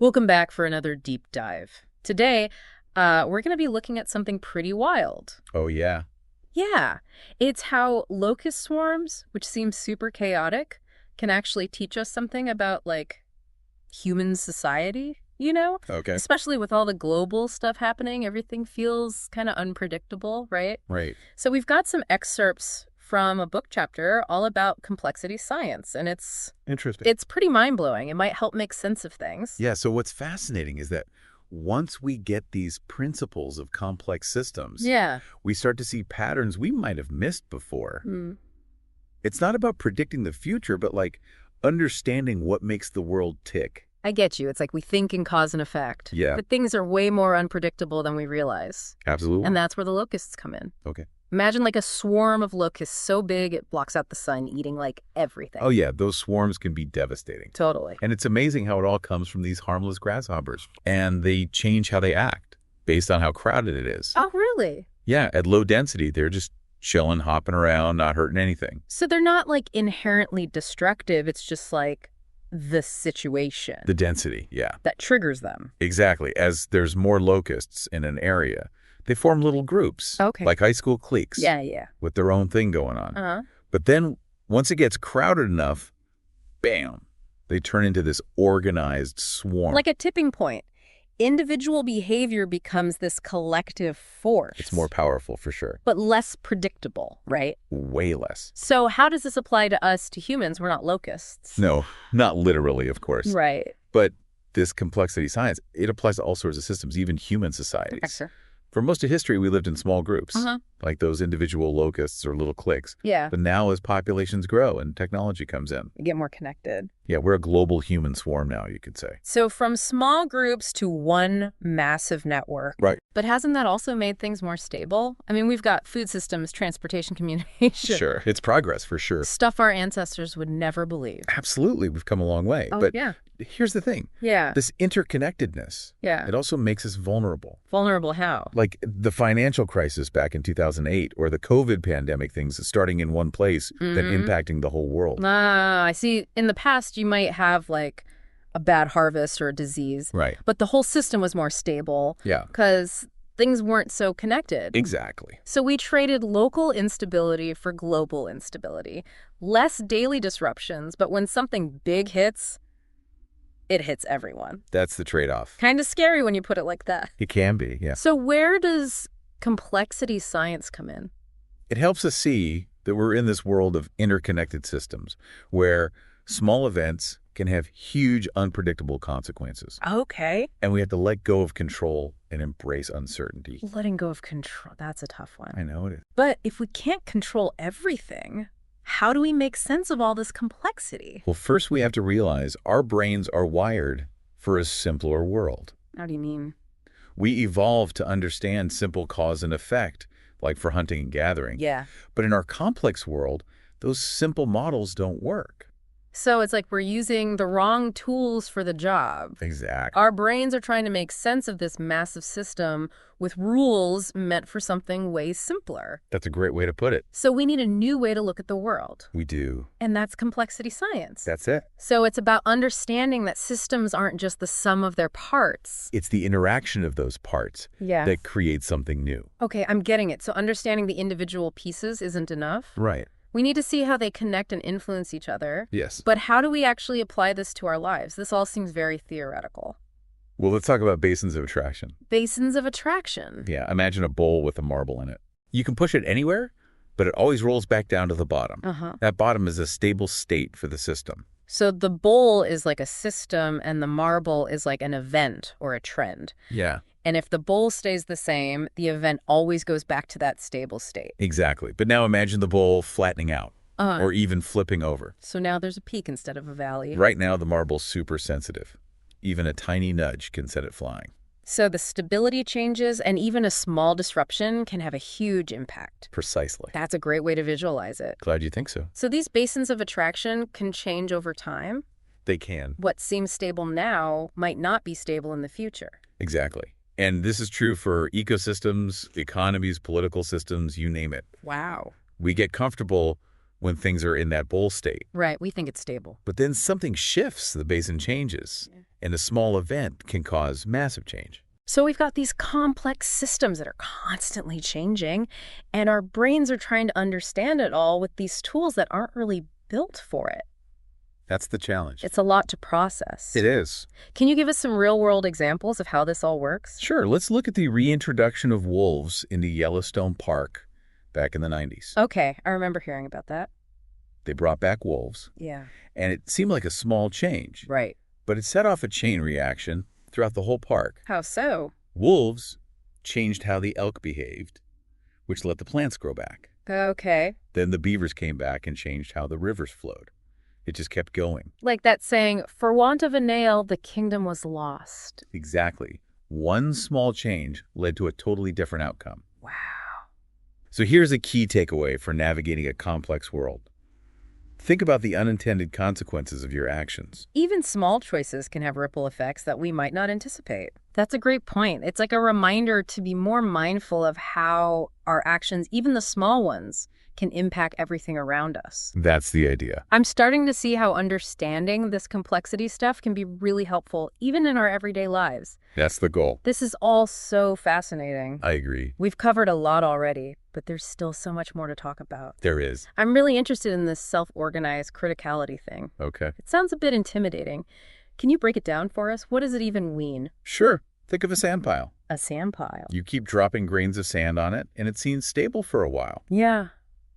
Welcome back for another deep dive. Today, we're going to be looking at something pretty wild. Oh, yeah. Yeah, it's how locust swarms, which seem super chaotic, can actually teach us something about, like, human society, you know? Okay. Especially with all the global stuff happening, everything feels kind of unpredictable, right? Right. So we've got some excerpts from a book chapter all about complexity science, and it's Interesting. pretty mind-blowing. It might help make sense of things. Yeah, so what's fascinating is that once we get these principles of complex systems, Yeah. we start to see patterns we might have missed before. Mm. It's not about predicting the future, but like understanding what makes the world tick. I get you. It's like we think in cause and effect. Yeah. But things are way more unpredictable than we realize. Absolutely. And that's where the locusts come in. Okay. Imagine like a swarm of locusts so big it blocks out the sun, eating like everything. Oh, yeah, those swarms can be devastating. Totally. And it's amazing how it all comes from these harmless grasshoppers. And they change how they act based on how crowded it is. Oh, really? Yeah, at low density, they're just chilling, hopping around, not hurting anything. So they're not like inherently destructive. It's just like the situation The density, yeah. that triggers them. Exactly. As there's more locusts in an area, they form little groups. Okay. Like high school cliques. Yeah. With their own thing going on. Uh-huh. But then once it gets crowded enough, bam, they turn into this organized swarm. Like a tipping point. Individual behavior becomes this collective force. It's more powerful for sure. But less predictable, right? Way less. So how does this apply to us, to humans? We're not locusts. No, not literally, of course. Right. But this complexity science, it applies to all sorts of systems, even human societies. Okay, sure. For most of history, we lived in small groups, Uh-huh. like those individual locusts or little cliques. Yeah. But now as populations grow and technology comes in, We get more connected. yeah, we're a global human swarm now, you could say. So from small groups to one massive network. Right. But hasn't that also made things more stable? I mean, we've got food systems, transportation, communication. Sure. It's progress for sure. Stuff our ancestors would never believe. Absolutely. We've come a long way. Oh, but yeah. here's the thing. Yeah. This interconnectedness, Yeah. it also makes us vulnerable. Vulnerable how? Like the financial crisis back in 2008 or the COVID pandemic things starting in one place, then impacting the whole world. I see. In the past, you might have like a bad harvest or a disease. Right. But the whole system was more stable. Yeah. Because things weren't so connected. Exactly. So we traded local instability for global instability. Less daily disruptions, but when something big hits, it hits everyone. That's the trade-off. Kind of scary when you put it like that. It can be, yeah. So where does complexity science come in? It helps us see that we're in this world of interconnected systems where small events can have huge unpredictable consequences. Okay. And we have to let go of control and embrace uncertainty. Letting go of control. That's a tough one. I know it is. But if we can't control everything, how do we make sense of all this complexity? Well, first we have to realize our brains are wired for a simpler world. How do you mean? We evolved to understand simple cause and effect, like for hunting and gathering. Yeah. But in our complex world, those simple models don't work. So it's like we're using the wrong tools for the job. Exactly. Our brains are trying to make sense of this massive system with rules meant for something way simpler. That's a great way to put it. So we need a new way to look at the world. We do. And that's complexity science. That's it. So it's about understanding that systems aren't just the sum of their parts. It's the interaction of those parts Yeah. that creates something new. Okay, I'm getting it. So understanding the individual pieces isn't enough. Right. We need to see how they connect and influence each other. Yes. But how do we actually apply this to our lives? This all seems very theoretical. Well, let's talk about basins of attraction. Basins of attraction. Yeah, imagine a bowl with a marble in it. You can push it anywhere, but it always rolls back down to the bottom. Uh-huh. That bottom is a stable state for the system. So the bowl is like a system and the marble is like an event or a trend. Yeah. And if the bowl stays the same, the event always goes back to that stable state. Exactly. But now imagine the bowl flattening out or even flipping over. So now there's a peak instead of a valley. Right now, the marble's super sensitive. Even a tiny nudge can set it flying. So the stability changes and even a small disruption can have a huge impact. Precisely. That's a great way to visualize it. Glad you think so. So these basins of attraction can change over time. They can. What seems stable now might not be stable in the future. Exactly. And this is true for ecosystems, economies, political systems, you name it. Wow. We get comfortable when things are in that bowl state. Right, we think it's stable. But then something shifts, the basin changes, and a small event can cause massive change. So we've got these complex systems that are constantly changing, and our brains are trying to understand it all with these tools that aren't really built for it. That's the challenge. It's a lot to process. It is. Can you give us some real-world examples of how this all works? Sure, let's look at the reintroduction of wolves into Yellowstone Park back in the 90s. Okay, I remember hearing about that. They brought back wolves, Yeah. and it seemed like a small change, Right. but it set off a chain reaction throughout the whole park. How so? Wolves changed how the elk behaved, which let the plants grow back. Okay. Then the beavers came back and changed how the rivers flowed. It just kept going. Like that saying, for want of a nail, the kingdom was lost. Exactly. One small change led to a totally different outcome. Wow. So here's a key takeaway for navigating a complex world. Think about the unintended consequences of your actions. Even small choices can have ripple effects that we might not anticipate. That's a great point. It's like a reminder to be more mindful of how our actions, even the small ones, can impact everything around us. That's the idea. I'm starting to see how understanding this complexity stuff can be really helpful, even in our everyday lives. That's the goal. This is all so fascinating. I agree. We've covered a lot already, but there's still so much more to talk about. There is. I'm really interested in this self-organized criticality thing. Okay. It sounds a bit intimidating. Can you break it down for us? What does it even mean? Sure. Think of a sand pile. A sand pile. You keep dropping grains of sand on it, and it seems stable for a while. Yeah.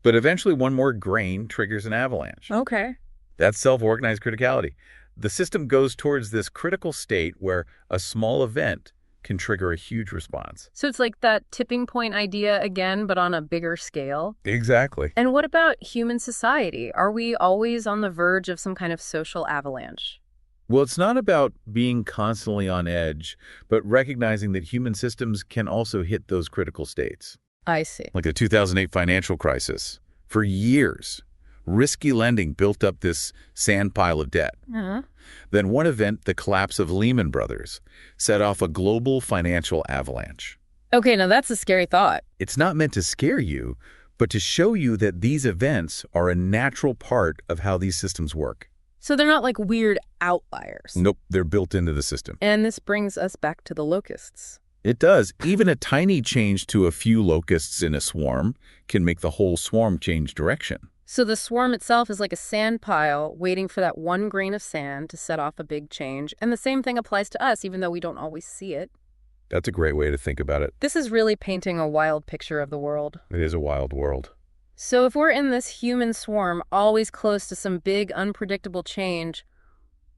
But eventually one more grain triggers an avalanche. Okay. That's self-organized criticality. The system goes towards this critical state where a small event can trigger a huge response. So it's like that tipping point idea again, but on a bigger scale. Exactly. And what about human society? Are we always on the verge of some kind of social avalanche? Well, it's not about being constantly on edge, but recognizing that human systems can also hit those critical states. I see. Like the 2008 financial crisis. For years, risky lending built up this sand pile of debt. Uh-huh. Then one event, the collapse of Lehman Brothers, set off a global financial avalanche. Okay, now that's a scary thought. It's not meant to scare you, but to show you that these events are a natural part of how these systems work. So they're not like weird outliers. Nope, they're built into the system. And this brings us back to the locusts. It does. Even a tiny change to a few locusts in a swarm can make the whole swarm change direction. So the swarm itself is like a sand pile waiting for that one grain of sand to set off a big change. And the same thing applies to us, even though we don't always see it. That's a great way to think about it. This is really painting a wild picture of the world. It is a wild world. So if we're in this human swarm, always close to some big, unpredictable change,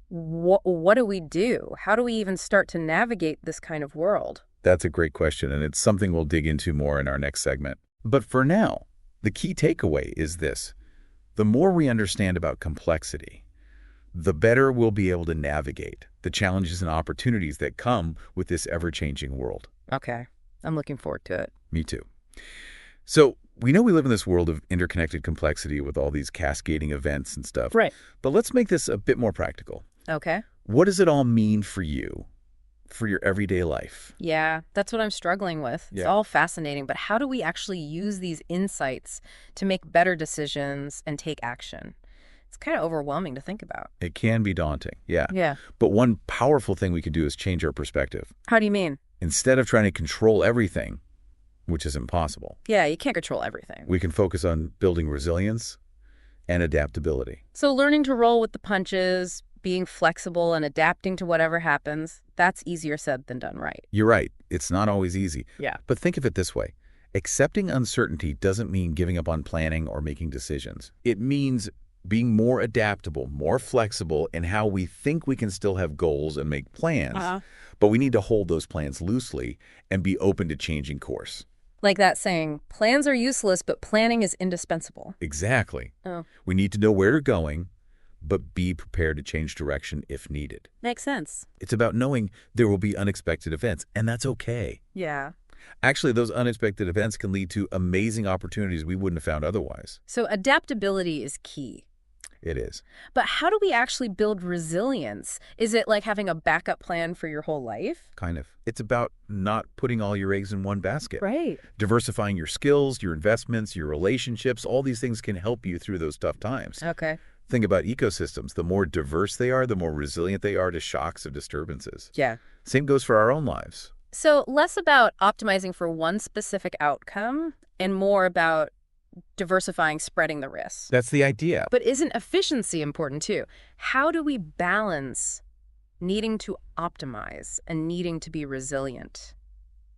what do we do? How do we even start to navigate this kind of world? That's a great question, and it's something we'll dig into more in our next segment. But for now, the key takeaway is this. The more we understand about complexity, the better we'll be able to navigate the challenges and opportunities that come with this ever-changing world. Okay, I'm looking forward to it. Me too. So we know we live in this world of interconnected complexity with all these cascading events and stuff. Right. But let's make this a bit more practical. Okay. What does it all mean for you, for your everyday life? Yeah, that's what I'm struggling with. It's Yeah. all fascinating, but how do we actually use these insights to make better decisions and take action? It's kind of overwhelming to think about. It can be daunting, yeah. Yeah. But one powerful thing we can do is change our perspective. How do you mean? Instead of trying to control everything, which is impossible, Yeah, you can't control everything. we can focus on building resilience and adaptability. So learning to roll with the punches, being flexible and adapting to whatever happens, that's easier said than done, right? You're right. It's not always easy. Yeah. But think of it this way. Accepting uncertainty doesn't mean giving up on planning or making decisions. It means being more adaptable, more flexible in how we think we can still have goals and make plans, but we need to hold those plans loosely and be open to changing course. Like that saying, plans are useless, but planning is indispensable. Exactly. Oh, We need to know where we're going, but be prepared to change direction if needed. makes sense. It's about knowing there will be unexpected events, and that's okay. Yeah. Actually, those unexpected events can lead to amazing opportunities we wouldn't have found otherwise. So adaptability is key. It is. But how do we actually build resilience? Is it like having a backup plan for your whole life? Kind of. It's about not putting all your eggs in one basket. Right. Diversifying your skills, your investments, your relationships, all these things can help you through those tough times. Okay. Think about ecosystems. The more diverse they are, the more resilient they are to shocks or disturbances. Yeah. Same goes for our own lives. So less about optimizing for one specific outcome and more about diversifying, spreading the risk. That's the idea. But isn't efficiency important too? How do we balance needing to optimize and needing to be resilient?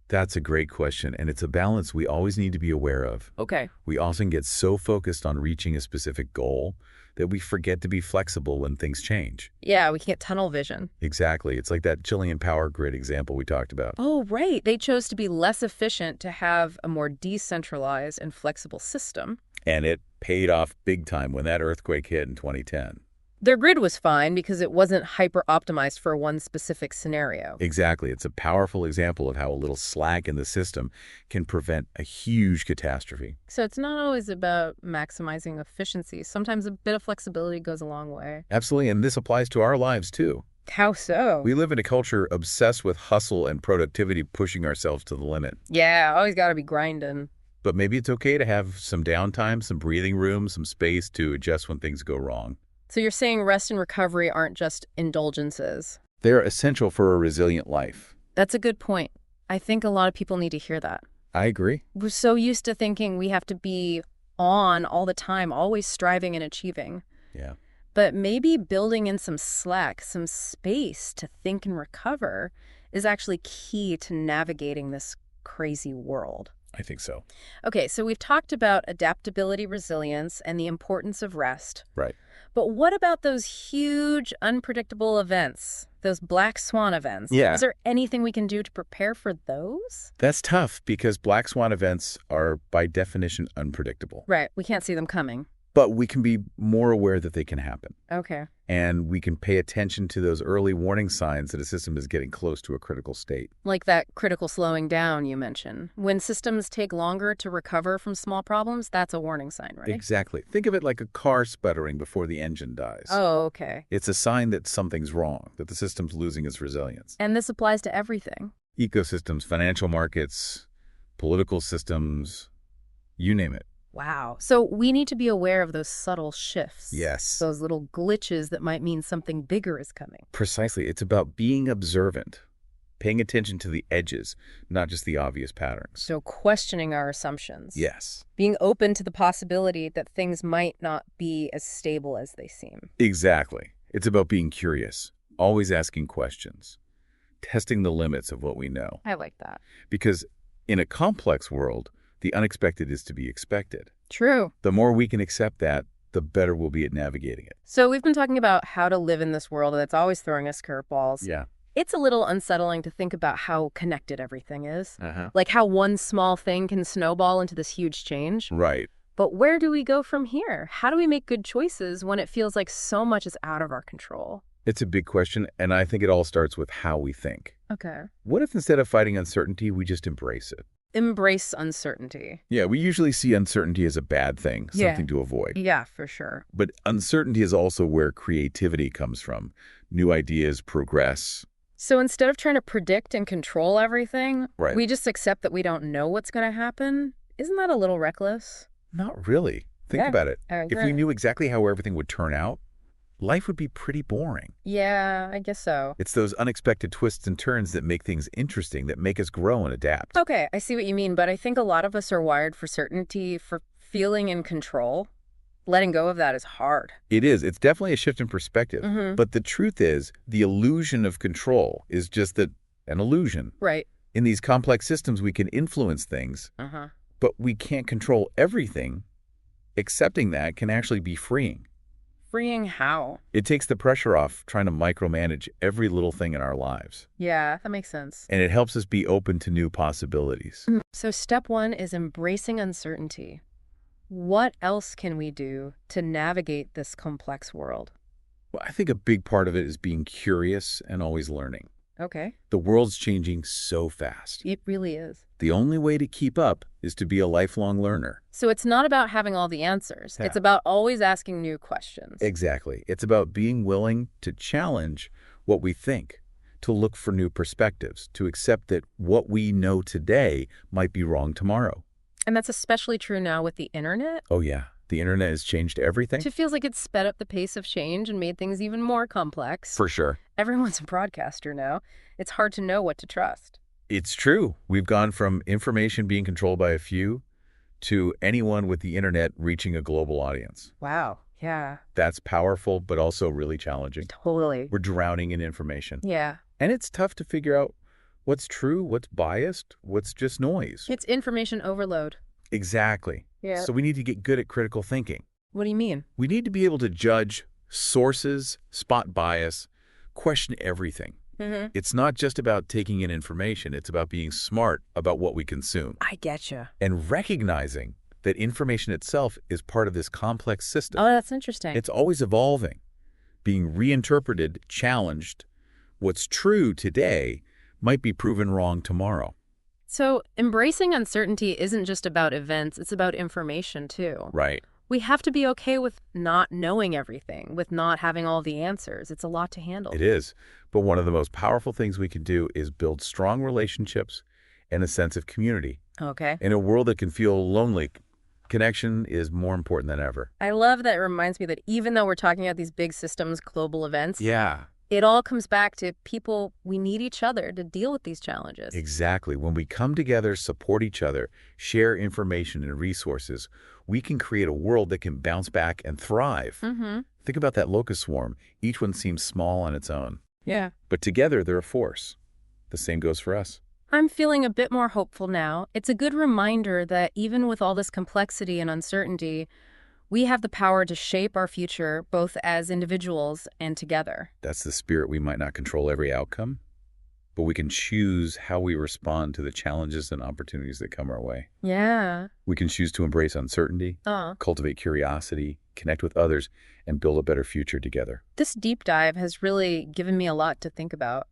That's a great question, and it's a balance we always need to be aware of. Okay. We often get so focused on reaching a specific goal that we forget to be flexible when things change. Yeah, we can get tunnel vision. Exactly. It's like that Chilean power grid example we talked about. Oh, right. They chose to be less efficient to have a more decentralized and flexible system. And it paid off big time when that earthquake hit in 2010. Their grid was fine because it wasn't hyper-optimized for one specific scenario. Exactly. It's a powerful example of how a little slack in the system can prevent a huge catastrophe. So it's not always about maximizing efficiency. Sometimes a bit of flexibility goes a long way. Absolutely, and this applies to our lives too. How so? We live in a culture obsessed with hustle and productivity, pushing ourselves to the limit. Yeah, always got to be grinding. But maybe it's okay to have some downtime, some breathing room, some space to adjust when things go wrong. So you're saying rest and recovery aren't just indulgences? They're essential for a resilient life. That's a good point. I think a lot of people need to hear that. I agree. We're so used to thinking we have to be on all the time, always striving and achieving. Yeah. But maybe building in some slack, some space to think and recover is actually key to navigating this crazy world. I think so. Okay, so we've talked about adaptability, resilience, and the importance of rest. Right. But what about those huge, unpredictable events, those black swan events? Yeah. Is there anything we can do to prepare for those? That's tough because black swan events are, by definition, unpredictable. Right, we can't see them coming. But we can be more aware that they can happen. Okay. And we can pay attention to those early warning signs that a system is getting close to a critical state. Like that critical slowing down you mentioned. When systems take longer to recover from small problems, that's a warning sign, right? Exactly. Think of it like a car sputtering before the engine dies. Oh, okay. It's a sign that something's wrong, that the system's losing its resilience. And this applies to everything. Ecosystems, financial markets, political systems, you name it. Wow. So we need to be aware of those subtle shifts. Yes. Those little glitches that might mean something bigger is coming. Precisely. It's about being observant, paying attention to the edges, not just the obvious patterns. So questioning our assumptions. Yes. Being open to the possibility that things might not be as stable as they seem. Exactly. It's about being curious, always asking questions, testing the limits of what we know. I like that. Because in a complex world, the unexpected is to be expected. True. The more we can accept that, the better we'll be at navigating it. So we've been talking about how to live in this world that's always throwing us curveballs. Yeah. It's a little unsettling to think about how connected everything is. Uh-huh. Like how one small thing can snowball into this huge change. Right. But where do we go from here? How do we make good choices when it feels like so much is out of our control? It's a big question, and I think it all starts with how we think. Okay. What if instead of fighting uncertainty, we just embrace it? Embrace uncertainty. Yeah, we usually see uncertainty as a bad thing, something to avoid. Yeah, for sure. But uncertainty is also where creativity comes from. New ideas progress. So instead of trying to predict and control everything, Right. we just accept that we don't know what's going to happen. Isn't that a little reckless? Not really. Think Yeah, about it. I If agree. we knew exactly how everything would turn out, life would be pretty boring. Yeah, I guess so. It's those unexpected twists and turns that make things interesting, that make us grow and adapt. Okay, I see what you mean, but I think a lot of us are wired for certainty, for feeling in control. Letting go of that is hard. It is. It's definitely a shift in perspective. Mhm. But the truth is, the illusion of control is just an illusion. Right. In these complex systems, we can influence things, Uh-huh. but we can't control everything. Accepting that can actually be freeing. Freeing how? It takes the pressure off trying to micromanage every little thing in our lives. Yeah, that makes sense. And it helps us be open to new possibilities. So step one is embracing uncertainty. What else can we do to navigate this complex world? Well, I think a big part of it is being curious and always learning. Okay. The world's changing so fast. It really is. The only way to keep up is to be a lifelong learner. So it's not about having all the answers. Yeah. It's about always asking new questions. Exactly. It's about being willing to challenge what we think, to look for new perspectives, to accept that what we know today might be wrong tomorrow. And that's especially true now with the internet. Oh, yeah. The internet has changed everything. It feels like it's sped up the pace of change and made things even more complex. For sure. Everyone's a broadcaster now. It's hard to know what to trust. It's true. We've gone from information being controlled by a few to anyone with the internet reaching a global audience. Wow. Yeah. That's powerful, but also really challenging. Totally. We're drowning in information. Yeah. And it's tough to figure out what's true, what's biased, what's just noise. It's information overload. Exactly. Yeah. So we need to get good at critical thinking. What do you mean? We need to be able to judge sources, spot bias, question everything. Mm-hmm. It's not just about taking in information. It's about being smart about what we consume. I getcha. And recognizing that information itself is part of this complex system. Oh, that's interesting. It's always evolving, being reinterpreted, challenged. What's true today might be proven wrong tomorrow. So embracing uncertainty isn't just about events, it's about information too. Right. We have to be okay with not knowing everything, with not having all the answers. It's a lot to handle. It is. But one of the most powerful things we can do is build strong relationships and a sense of community. Okay. In a world that can feel lonely, connection is more important than ever. I love that it reminds me that even though we're talking about these big systems, global events, Yeah. it all comes back to people. We need each other to deal with these challenges. Exactly. When we come together, support each other, share information and resources, we can create a world that can bounce back and thrive. Mm-hmm. Think about that locust swarm. Each one seems small on its own, Yeah. but together they're a force. The same goes for us. I'm feeling a bit more hopeful now. It's a good reminder that even with all this complexity and uncertainty, we have the power to shape our future both as individuals and together. That's the spirit. We might not control every outcome, but we can choose how we respond to the challenges and opportunities that come our way. Yeah. We can choose to embrace uncertainty, cultivate curiosity, connect with others, and build a better future together. This deep dive has really given me a lot to think about.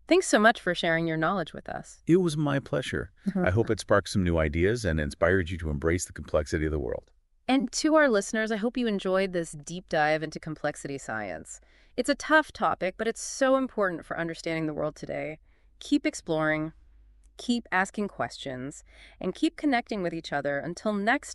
Thanks so much for sharing your knowledge with us. It was my pleasure. I hope it sparked some new ideas and inspired you to embrace the complexity of the world. And to our listeners, I hope you enjoyed this deep dive into complexity science. It's a tough topic, but it's so important for understanding the world today. Keep exploring, keep asking questions, and keep connecting with each other. Until next time.